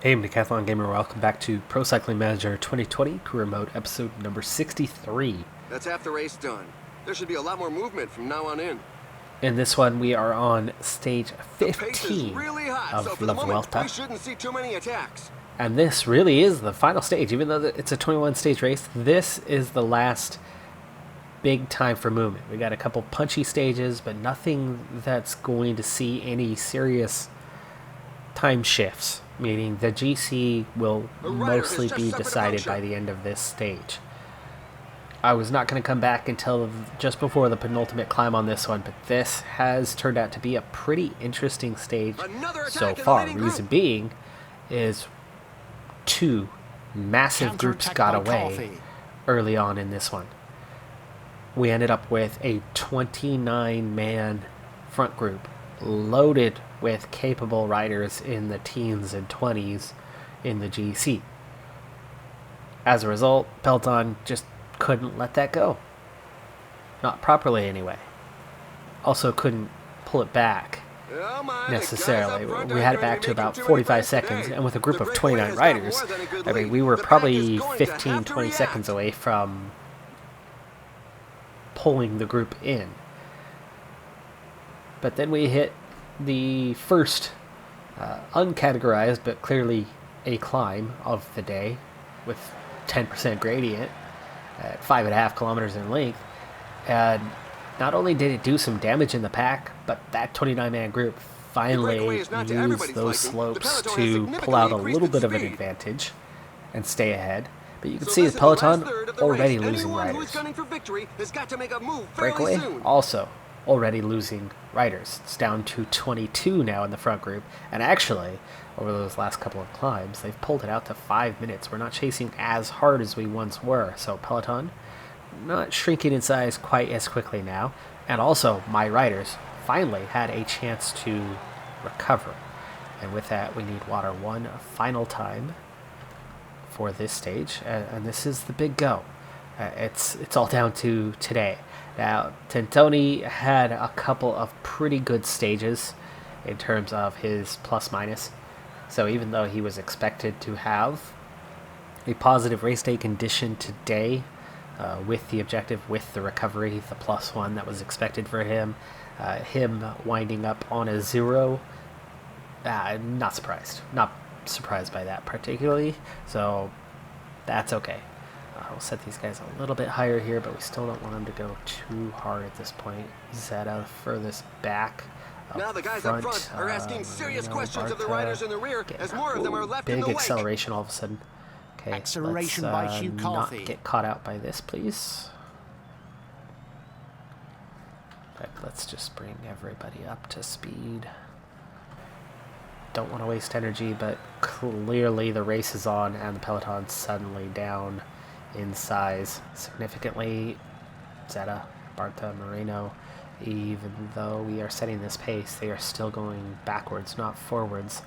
Hey, Decathlon Gamer, welcome back to Pro Cycling Manager 2020 Career Mode episode number 63. That's half the race done. There should be a lot more movement from now on in. In this one, we are on stage 15 the pace is really hot, of so for La the moment, Vuelta. we shouldn't see too many attacks. And this really is the final stage. Even though it's a 21-stage race, this is the last big time for movement. We got a couple punchy stages, but nothing that's going to see any serious time shifts, meaning the GC will mostly be decided by the end of this stage. I was not going to come back until just before the penultimate climb on this one, but this has turned out to be a pretty interesting stage so far. Reason being is two massive groups got away early on in this one. We ended up with a 29-man front group loaded with capable riders in the teens and 20s in the GC. As a result, Peloton just couldn't let that go. Not properly, anyway. Also couldn't pull it back necessarily. We had it back to about 45 seconds, and with a group of 29 riders, I mean, we were probably 15, 20 seconds away from pulling the group in. But then we hit the first uncategorized but clearly a climb of the day with 10% gradient at 5.5 kilometers in length, and not only did it do some damage in the pack, but that 29-man group finally used those slopes to pull out a little bit of an advantage and stay ahead. But you can see the Peloton already losing riders. Breakaway also already losing riders. It's down to 22 now in the front group, and actually over those last couple of climbs they've pulled it out to 5 minutes. We're not chasing as hard as we once were, so Peloton not shrinking in size quite as quickly now, and also my riders finally had a chance to recover. And with that, we need water one final time for this stage, and this is the big go. It's all down to today. Now, Tentoni had a couple of pretty good stages in terms of his plus-minus. So even though he was expected to have a positive race day condition today, with the objective, with the recovery, the +1 that was expected for him, him winding up on a 0, not surprised. Not surprised by that particularly, so that's okay. We'll set these guys a little bit higher here, but we still don't want them to go too hard at this point. Zeta furthest back. Now the guys up front are asking serious questions of the riders in the rear, as more of them are left in the big wake. acceleration all of a sudden. Okay, acceleration let's, by Hugh not Carthy. get caught out by this, please. In fact, let's just bring everybody up to speed. Don't want to waste energy, but clearly the race is on and the Peloton's suddenly down in size significantly. Zeta, Barta, Moreno, even though we are setting this pace, they are still going backwards, not forwards,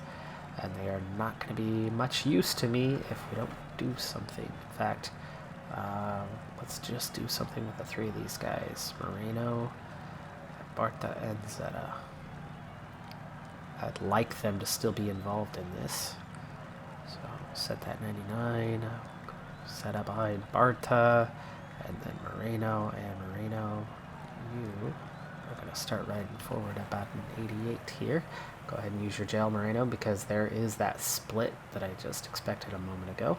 and they are not going to be much use to me if we don't do something. In fact, let's just do something with the three of these guys, Moreno, Barta, and Zeta. I'd like them to still be involved in this. So set that 99, set up behind Barta, and then Moreno, you are going to start riding forward about an 88 here. Go ahead and use your gel, Moreno, because there is that split that I just expected a moment ago.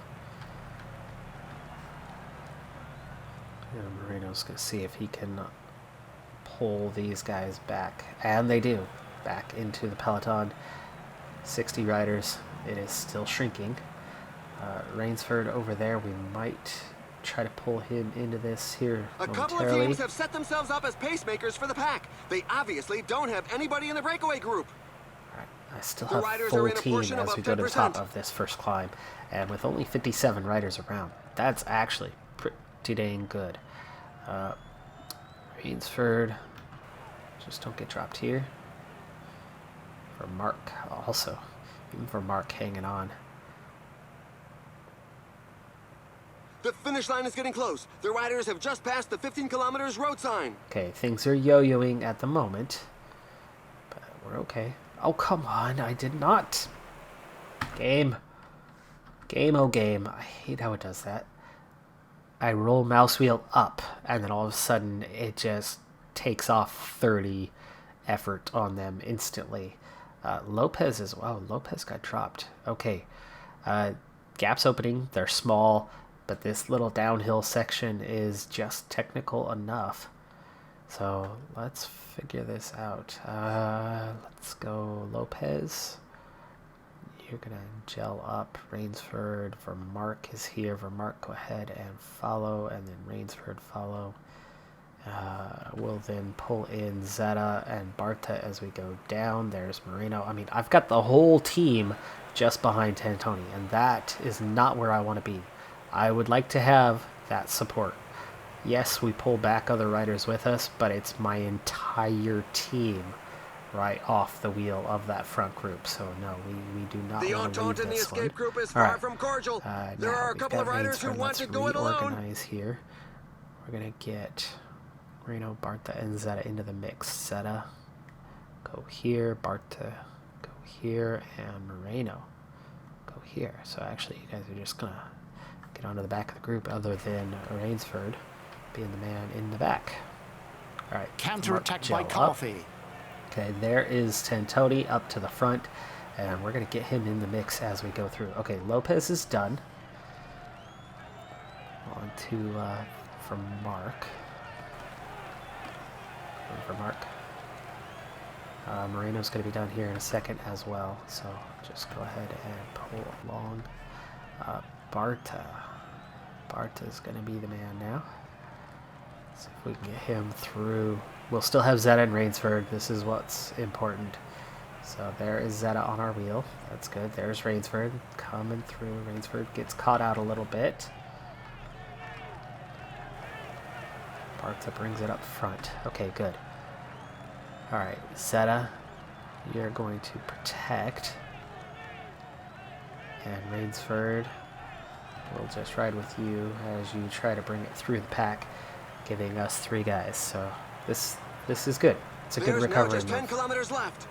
And Moreno's going to see if he can pull these guys back, and they do. Back into the Peloton. 60 riders. It is still shrinking. Rainsford over there, we might try to pull him into this here momentarily. A couple of teams have set themselves up as pacemakers for the pack. They obviously don't have anybody in the breakaway group. Alright, I still have full team as we go to the top of this first climb, and with only 57 riders around, that's actually pretty dang good. Rainsford, just don't get dropped here. For Mark also, even for Mark hanging on. The finish line is getting close. The riders have just passed the 15 kilometers road sign. Okay, things are yo-yoing at the moment, but we're okay. Oh, come on, I did not. Game. Game, oh game. I hate how it does that. I roll mouse wheel up, and then all of a sudden it just takes off 30 effort on them instantly. Lopez as well. Lopez got dropped. Okay. Gaps opening. They're small, but this little downhill section is just technical enough. So let's figure this out. Let's go Lopez. You're going to gel up. Rainsford. Vermark is here. Vermark, go ahead and follow, and then Rainsford follow. We'll then pull in Zeta and Barta as we go down. There's Moreno. I mean, I've got the whole team just behind Tantoni, and that is not where I want to be. I would like to have that support. Yes, we pull back other riders with us, but it's my entire team right off the wheel of that front group. So no, we do not want to leave in the this escape one. group is All far right. from cordial. There are a couple of riders who want to go it alone. Reorganize here. We're gonna get Reno, Barta, and Zeta into the mix. Zeta, go here. Barta, go here, and Moreno, go here. So actually, you guys are just gonna get onto the back of the group, other than Rainsford being the man in the back. All right. Counter-attack by Coffee. Okay, there is Tantoni up to the front, and we're gonna get him in the mix as we go through. Okay, Lopez is done. On to from Mark. For Mark. Moreno's going to be down here in a second as well, so just go ahead and pull along. Barta. Barta's going to be the man now. See if we can get him through. We'll still have Zeta and Rainsford. This is what's important. So there is Zeta on our wheel. That's good. There's Rainsford coming through. Rainsford gets caught out a little bit. Barta brings it up front. Okay, good. Alright, Zeta, you're going to protect. And Rainsford will just ride with you as you try to bring it through the pack, giving us 3 guys. So this is good. It's a good recovery. There's now just 10 kilometers left.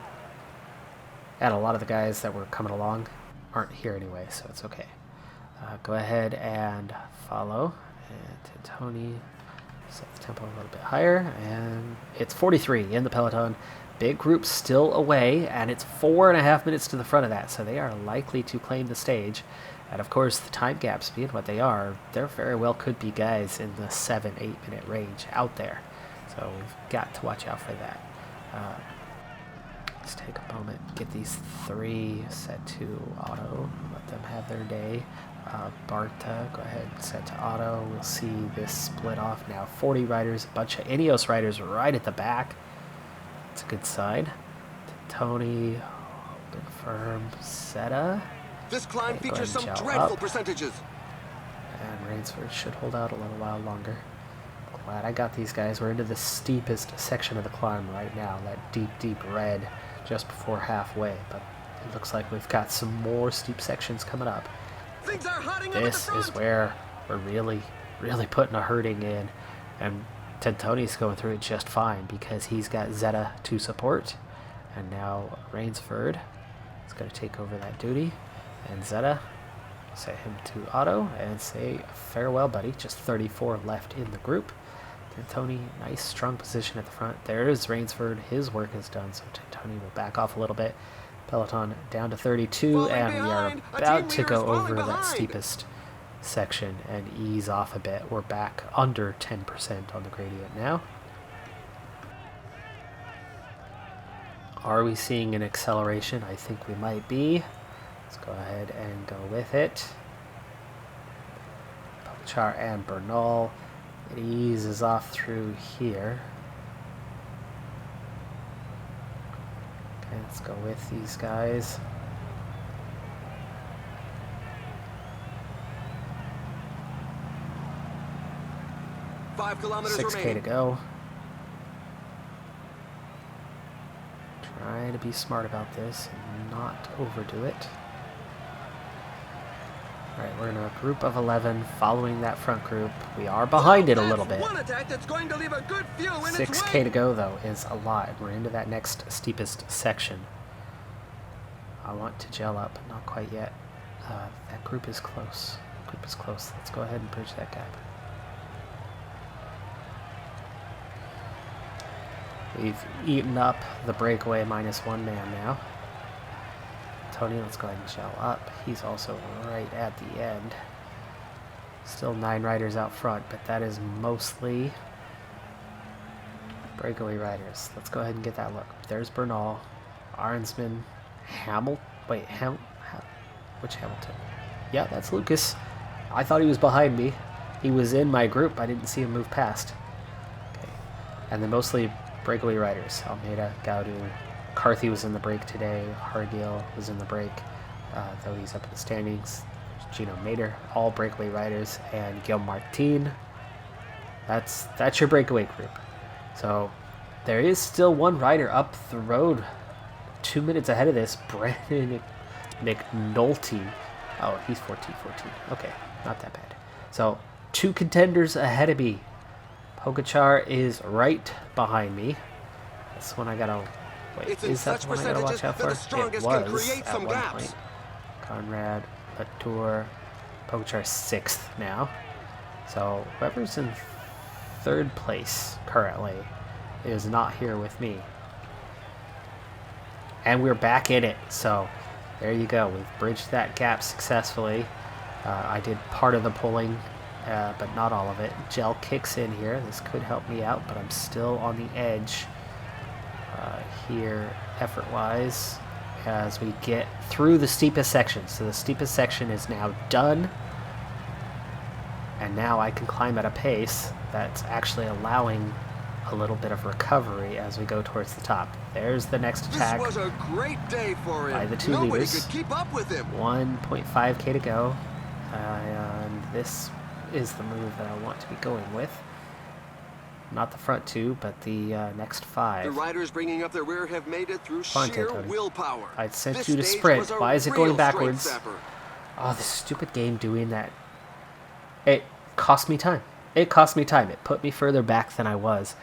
And a lot of the guys that were coming along aren't here anyway, so it's okay. Go ahead and follow. And Tony, set the tempo a little bit higher, and it's 43 in the peloton. Big group still away, and it's 4.5 minutes to the front of that, so they are likely to claim the stage. And of course, the time gaps being what they are, there very well could be guys in the 7-8 minute range out there. So we've got to watch out for that. Let's take a moment, get these 3 set to auto, let them have their day. Barta, go ahead and set to auto. We'll see this split off now. 40 riders, a bunch of Ineos riders right at the back. It's a good sign. Tony, holding firm. Zeta. This climb features some dreadful percentages. And Rainsford should hold out a little while longer. Glad I got these guys. We're into the steepest section of the climb right now. That deep, deep red just before halfway. But it looks like we've got some more steep sections coming up. Things are hotting up at the This front. is where we're really putting a hurting in. And Tantoni's going through it just fine because he's got Zeta to support. And now Rainsford is going to take over that duty. And Zeta, set him to auto and say farewell, buddy. Just 34 left in the group. Tantoni, nice strong position at the front. There is Rainsford. His work is done, so Tantoni will back off a little bit. Peloton down to 32, Falling and we are behind. about to go falling over that behind. steepest section and ease off a bit. We're back under 10% on the gradient now. Are we seeing an acceleration? I think we might be. Let's go ahead and go with it. Pogacar and Bernal. It eases off through here. Okay, let's go with these guys. Five kilometers 6K remaining. to go. Try to be smart about this and not overdo it. Alright, we're in a group of 11 following that front group. We are behind it a little bit. One attack that's going to leave a good few in its 6K wake. to go, though, is a lot. We're into that next steepest section. I want to gel up, but not quite yet. That group is close. Group is close. Let's go ahead and bridge that gap. We've eaten up the breakaway -1 man now. Tony, let's go ahead and gel up. He's also right at the end. Still 9 riders out front, but that is mostly breakaway riders. Let's go ahead and get that look. There's Bernal, Arnsman, Hamilton. Wait, which Hamilton? Yeah, that's Lucas. I thought he was behind me. He was in my group. I didn't see him move past. Okay. And then mostly breakaway riders. Almeida, Gaudu, McCarthy was in the break today. Hargill was in the break, though he's up in the standings. There's Gino Mater, all breakaway riders, and Gil Martin. That's your breakaway group. So there is still one rider up the road, 2 minutes ahead of this, Brandon McNulty. Oh, he's 14. Okay, not that bad. So 2 contenders ahead of me. Pogacar is right behind me. This one I gotta wait. Is that the one I gotta watch out for? It was at one point. Conrad, Latour, Pogacar 6th now. So whoever's in 3rd place currently is not here with me. And we're back in it. So there you go. We've bridged that gap successfully. I did part of the pulling, but not all of it. Gel kicks in here. This could help me out, but I'm still on the edge here effort-wise as we get through the steepest section. So the steepest section is now done. And now I can climb at a pace that's actually allowing a little bit of recovery as we go towards the top. There's the next attack. This was a great day for him. By the 2 Nobody leaders. could keep up with him. 1.5k to go. And this is the move that I want to be going with. Not the front 2, but the next 5. The riders bringing up their rear have made it through sheer willpower. I sent This you to stage sprint. was a Why is it real going backwards? straight-zapper. Oh, this stupid game doing that. It cost me time. It put me further back than I was.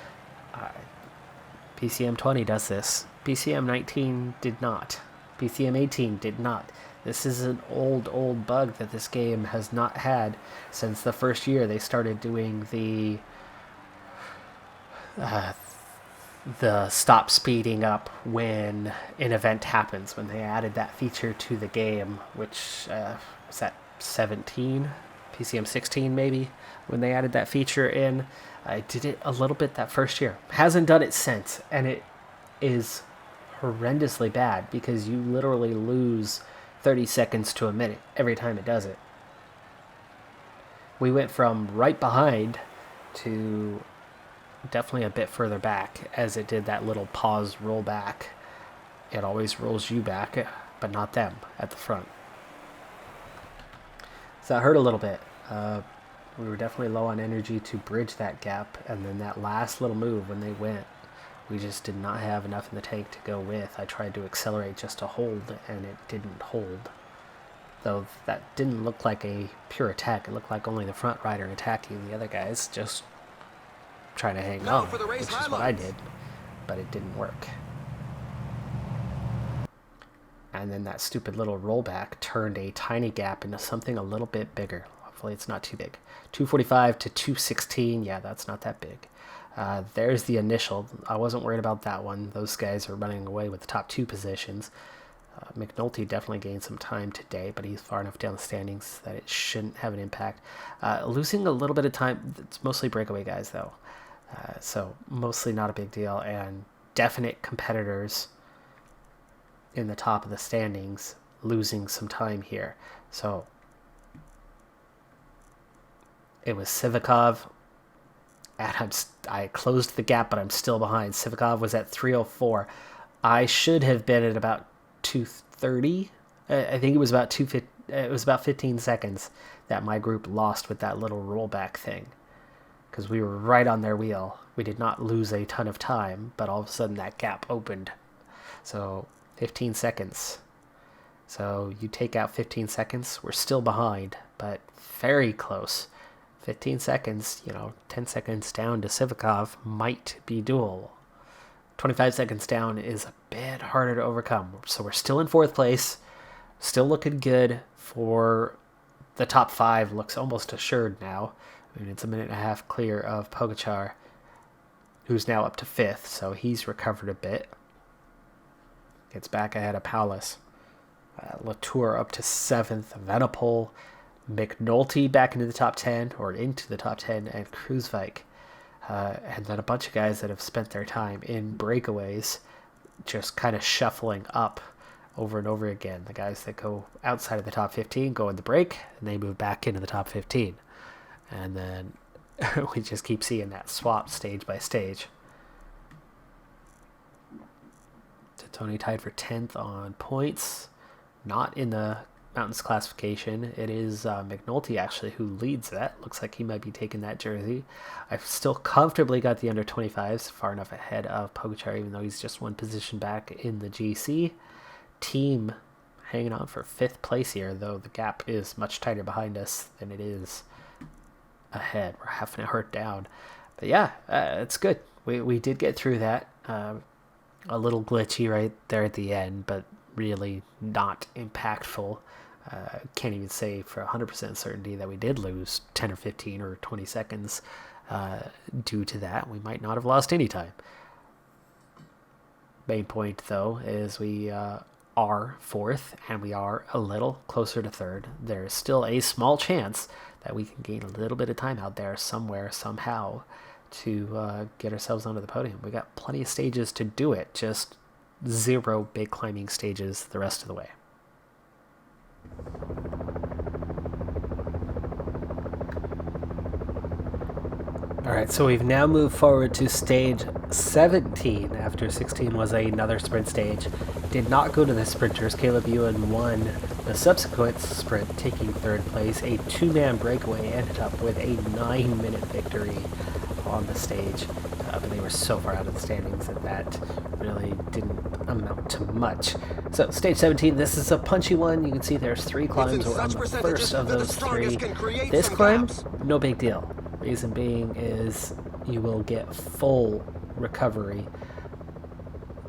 PCM20 does this. PCM19 did not. PCM18 did not. This is an old bug that this game has not had since the first year they started doing the stop speeding up when an event happens, when they added that feature to the game, which was that 17, PCM 16 maybe, when they added that feature in. I did it a little bit that first year. Hasn't done it since, and it is horrendously bad because you literally lose 30 seconds to a minute every time it does it. We went from right behind to definitely a bit further back as it did that little pause roll back. It always rolls you back, but not them at the front. So that hurt a little bit. We were definitely low on energy to bridge that gap, and then that last little move when they went, we just did not have enough in the tank to go with. I tried to accelerate just to hold, and it didn't hold. Though that didn't look like a pure attack. It looked like only the front rider attacking the other guys, just trying to hang on, which is what I did, but it didn't work. And then that stupid little rollback turned a tiny gap into something a little bit bigger. Hopefully it's not too big. 245 to 216, yeah, that's not that big. There's the initial. I wasn't worried about that one. Those guys are running away with the top 2 positions. McNulty definitely gained some time today, but he's far enough down the standings that it shouldn't have an impact. Losing a little bit of time, it's mostly breakaway guys though. So mostly not a big deal, and definite competitors in the top of the standings losing some time here. So it was Sivikov, and I closed the gap, but I'm still behind. Sivikov was at 304. I should have been at about 230. I think it was about 250. It was about 15 seconds that my group lost with that little rollback thing, because we were right on their wheel. We did not lose a ton of time, but all of a sudden that gap opened. So 15 seconds. So you take out 15 seconds, we're still behind, but very close. 15 seconds, 10 seconds down to Sivikov might be doable. 25 seconds down is a bit harder to overcome. So we're still in 4th place. Still looking good for the top 5. Looks almost assured now. I mean, it's a minute and a half clear of Pogačar, who's now up to 5th, so he's recovered a bit. Gets back ahead of Paulus. Latour up to 7th. Venepul, McNulty back into the top 10, or into the top 10, and Kruijswijk. And then a bunch of guys that have spent their time in breakaways, just kind of shuffling up over and over again. The guys that go outside of the top 15 go in the break, and they move back into the top 15. And then we just keep seeing that swap stage by stage. Tony tied for 10th on points. Not in the mountains classification. It is McNulty actually who leads that. Looks like he might be taking that jersey. I've still comfortably got the under 25s, far enough ahead of Pogačar, even though he's just one position back in the GC. Team hanging on for 5th place here, though the gap is much tighter behind us than it is ahead. We're half an hour down. But yeah, it's good. We did get through that. A little glitchy right there at the end, but really not impactful. Can't even say for 100% certainty that we did lose 10 or 15 or 20 seconds due to that. We might not have lost any time. Main point, though, is we are 4th, and we are a little closer to 3rd. There is still a small chance that we can gain a little bit of time out there somewhere, somehow, to get ourselves onto the podium. We got plenty of stages to do it, just 0 big climbing stages the rest of the way. Alright, so we've now moved forward to stage 17 after 16 was another sprint stage. Did not go to the sprinters. Caleb Ewan won the subsequent sprint, taking 3rd place. A 2-man breakaway ended up with a 9-minute victory on the stage. But they were so far out of the standings that really didn't amount to much. So stage 17, this is a punchy one. You can see there's 3 climbs. We're on the first of those 3. This climb, no big deal. Reason being is you will get full recovery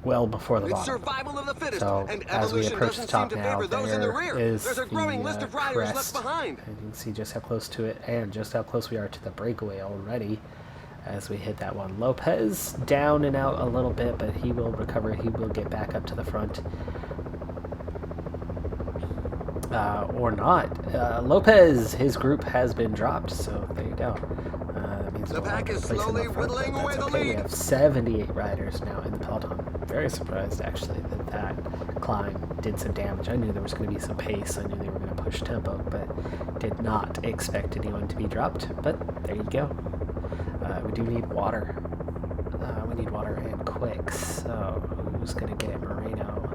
well before the bottom. Survival of the fittest, so and as we approach the top now, those in the rear. is There's a growing list of riders crest. left behind. And you can see just how close to it and just how close we are to the breakaway already as we hit that one. Lopez down and out a little bit, but he will recover. He will get back up to the front. Or not. Lopez, his group has been dropped, so there you go. That means The we'll pack have is a place in the slowly front, whittling but away that's the okay. We lead. have 78 riders now in the Peloton. Very surprised, actually, that climb did some damage. I knew there was going to be some pace. I knew they were going to push tempo, but did not expect anyone to be dropped. But there you go. We do need water. We need water and quick. So who's going to get it? Moreno,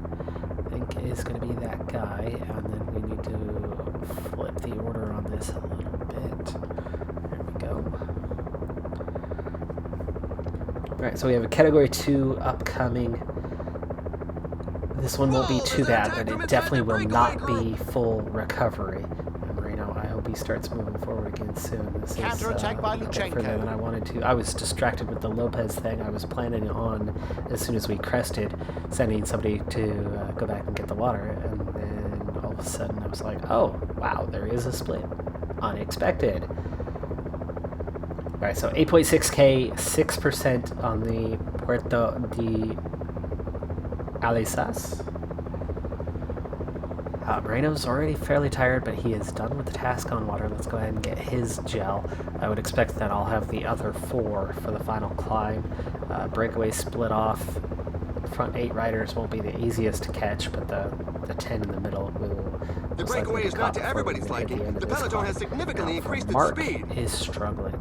I think, is going to be that guy. And then we need to flip the order on this a little bit. There we go. Alright, so we have a Category 2 upcoming. This one won't be too bad, but it definitely will not be full recovery. And Moreno, I hope he starts moving forward again soon. This Counter-attack by is Luchenko. further than I wanted to. I was distracted with the Lopez thing. I was planning on, as soon as we crested, sending somebody to go back and get the water. And then all of a sudden I was like, oh, wow, there is a split. Unexpected. Alright, so 8.6k, 6% on the Puerto de Alisas. Moreno's already fairly tired, but he is done with the task on water. Let's go ahead and get his gel. I would expect that I'll have the other 4 for the final climb. Breakaway split off. Front 8 riders won't be the easiest to catch, but the 10 in the middle will. The breakaway is not to everybody's liking. The Peloton has significantly increased its speed. Mark is struggling.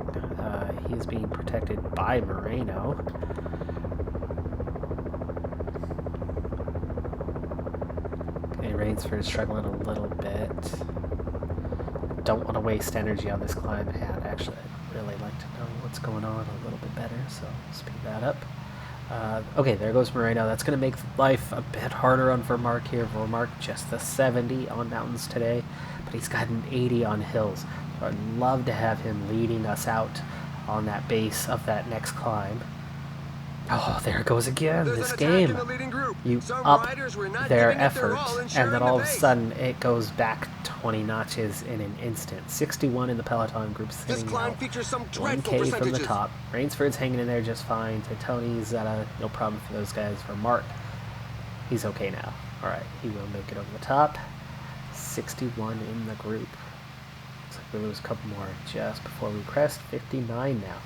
He is being protected by Moreno. Rainsford is struggling a little bit. Don't want to waste energy on this climb, and actually I'd really like to know what's going on a little bit better, so speed that up. Okay, there goes Moreno. That's going to make life a bit harder on Vermark here. Vermark just the 70 on mountains today, but he's got an 80 on hills. So I'd love to have him leading us out on that base of that next climb. Oh, there it goes again. There's This an attack game. in the leading group. You Some up riders were not their giving it effort, all and sharing then the all of a pace. sudden it goes back 20 notches in an instant. 61 in the Peloton group, This sitting climb out features some dreadful 1K from percentages. the top. Rainsford's hanging in there just fine. Tony's no problem for those guys. For Mark, he's okay now. All right, he will make it over the top. 61 in the group. Looks like we lose a couple more just before we crest. 59 now.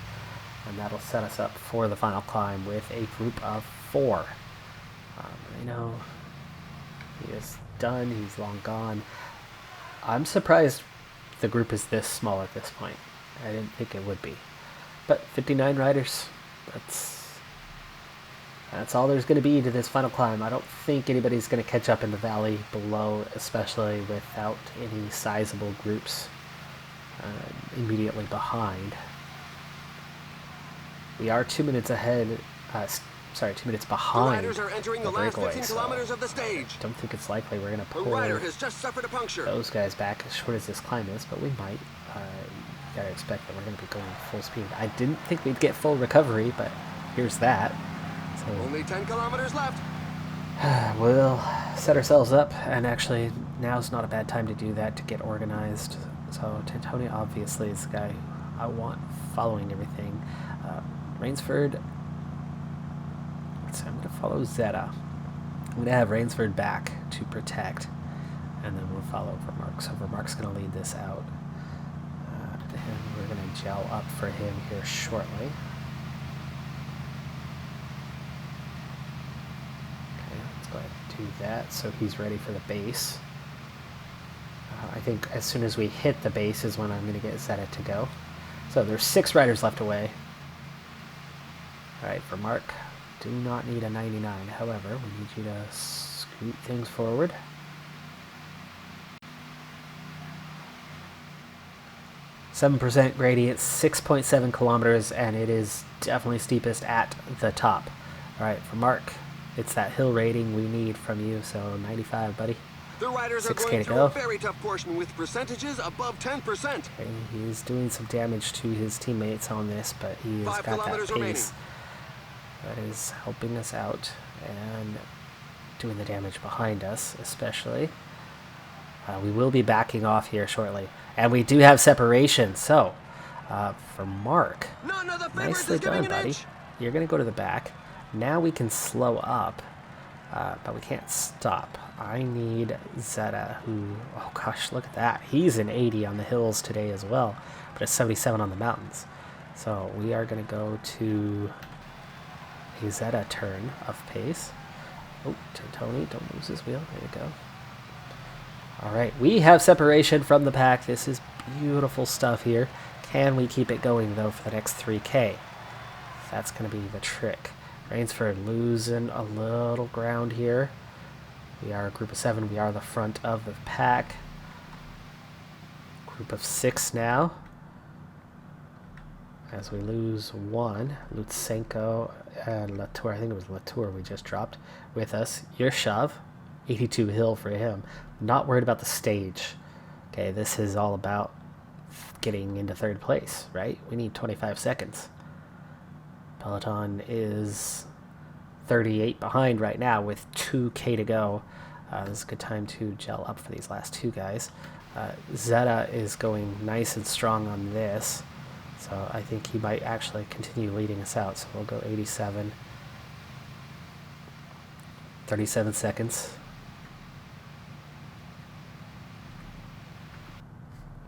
And that'll set us up for the final climb with a group of 4. I know he is done. He's long gone. I'm surprised the group is this small at this point. I didn't think it would be. But 59 riders, that's all there's going to be to this final climb. I don't think anybody's going to catch up in the valley below, especially without any sizable groups immediately behind. We are 2 minutes ahead, 2 minutes The behind riders are entering the last breakaway, 15 so kilometers of the stage. I don't think it's likely we're going to A pull rider has just suffered a puncture. those guys back as short as this climb is, but we might. You gotta expect that we're going to be going full speed. I didn't think we'd get full recovery, but here's that. So Only 10 kilometers left. we'll set ourselves up, and actually now's not a bad time to do that, to get organized. So Tony obviously is the guy I want following everything. Rainsford, so I'm going to follow Zeta. I'm going to have Rainsford back to protect, and then we'll follow Vermark. So Vermark's going to lead this out, and we're going to gel up for him here shortly. Okay, let's go ahead and do that so he's ready for the base. I think as soon as we hit the base is when I'm going to get Zeta to go. So there's 6 riders left away. Alright, for Mark, do not need a 99. However, we need you to scoot things forward. %, gradient, 6.7 kilometers, and it is definitely steepest at the top. Alright, for Mark, it's that hill rating we need from you, so 95, buddy. The riders are 6K going to through go. a very tough portion with percentages above 10%. Okay, he's doing some damage to his teammates on this, but he has 5 got that kilometers pace that is helping us out and doing the damage behind us, especially. We will be backing off here shortly, and we do have separation. So, for Mark, None of the favorites nicely is giving done, an buddy. inch. You're going to go to the back. Now we can slow up, but we can't stop. I need Zeta, who, oh gosh, look at that. He's an 80 on the hills today as well, but a 77 on the mountains. So we are going to go to a Zeta turn of pace. Oh, Tony, don't lose his wheel. There you go. All right, we have separation from the pack. This is beautiful stuff here. Can we keep it going, though, for the next 3K? That's going to be the trick. Rainsford losing a little ground here. We are a group of 7. We are the front of the pack. Group of 6 now. As we lose 1, Lutsenko and Latour, I think it was Latour we just dropped, with us. Your shove, 82 hill for him. Not worried about the stage. Okay, this is all about getting into 3rd place, right? We need 25 seconds. Peloton is 38 behind right now with 2K to go. This is a good time to gel up for these last 2 guys. Zeta is going nice and strong on this, so I think he might actually continue leading us out. So we'll go 87. 37 seconds.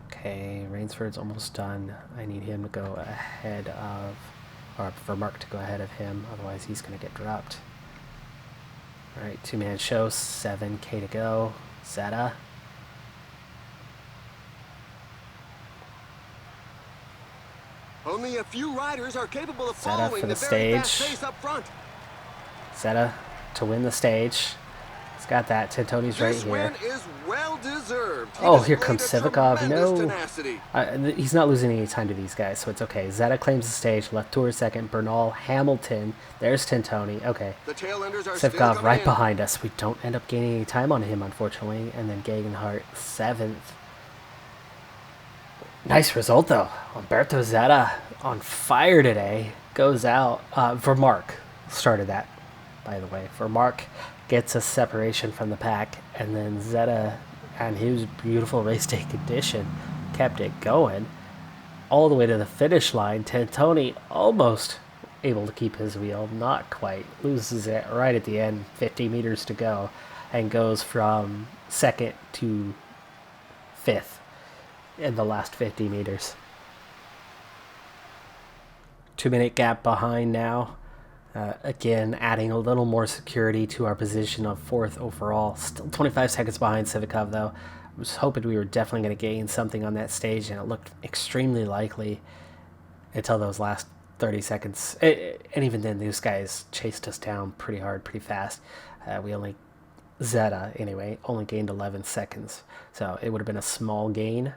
Okay, Rainsford's almost done. I need him to go ahead of, or for Mark to go ahead of him, otherwise he's going to get dropped. Alright, 2-man show, 7K to go. Zeta. Only a few riders are capable of Zeta following for the the very fast stage. pace up front. Zeta to win the stage. He's got that. Tony's right This here. win is well deserved. He Oh, here displayed comes a Sivakov. tremendous No. tenacity. He's not losing any time to these guys, so it's okay. Zeta claims the stage. Latour second. Bernal, Hamilton. There's Tony. Okay. The tailenders are still Sivakov coming right in. behind us. We don't end up gaining any time on him, unfortunately. And then Gegenhardt, 7th. Nice result, though. Alberto Zeta on fire today. Goes out for Mark. started that, by the way, for Mark. Gets a separation from the pack, and then Zeta and his beautiful race day condition kept it going all the way to the finish line. Tantoni almost able to keep his wheel, not quite. Loses it right at the end, 50 meters to go, and goes from second to fifth in the last 50 meters. 2-minute gap behind now. Again, adding a little more security to our position of fourth overall. Still 25 seconds behind Civikov, though. I was hoping we were definitely going to gain something on that stage, and it looked extremely likely until those last 30 seconds. And even then, these guys chased us down pretty hard, pretty fast. Zeta, anyway, only gained 11 seconds. So it would have been a small gain,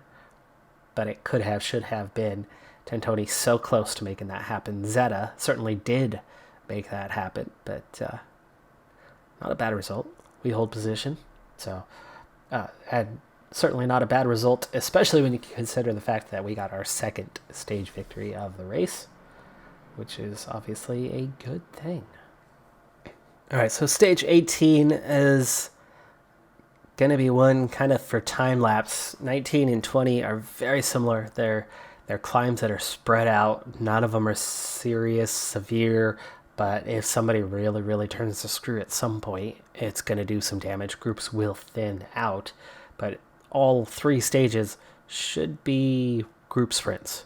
but it should have been. Tantoni so close to making that happen. Zeta certainly did make that happen, but not a bad result. We hold position, so and certainly not a bad result, especially when you consider the fact that we got our second stage victory of the race, which is obviously a good thing. All right, so stage 18 is going to be one kind of for time lapse. 19 and 20 are very similar. They're climbs that are spread out. None of them are serious, severe, but if somebody really, really turns the screw at some point, it's going to do some damage. Groups will thin out, but all three stages should be group sprints.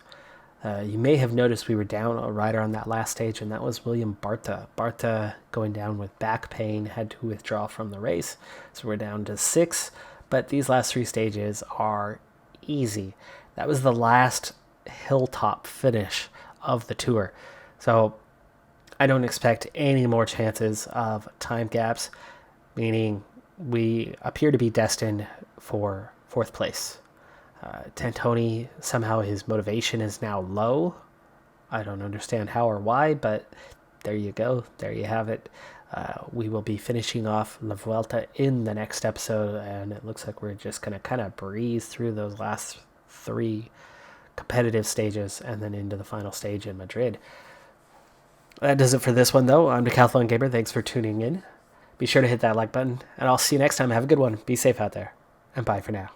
You may have noticed we were down a rider on that last stage, and that was William Barta. Barta, going down with back pain, had to withdraw from the race, so we're down to 6, but these last 3 stages are easy. That was the last hilltop finish of the tour. So I don't expect any more chances of time gaps, meaning we appear to be destined for 4th place. Tantoni, somehow his motivation is now low. I don't understand how or why, but there you go. There you have it. We will be finishing off La Vuelta in the next episode, and it looks like we're just going to kind of breeze through those last 3 competitive stages and then into the final stage in Madrid. That does it for this one, though. I'm Decathlon Gamer. Thanks for tuning in. Be sure to hit that like button, and I'll see you next time. Have a good one. Be safe out there, and bye for now.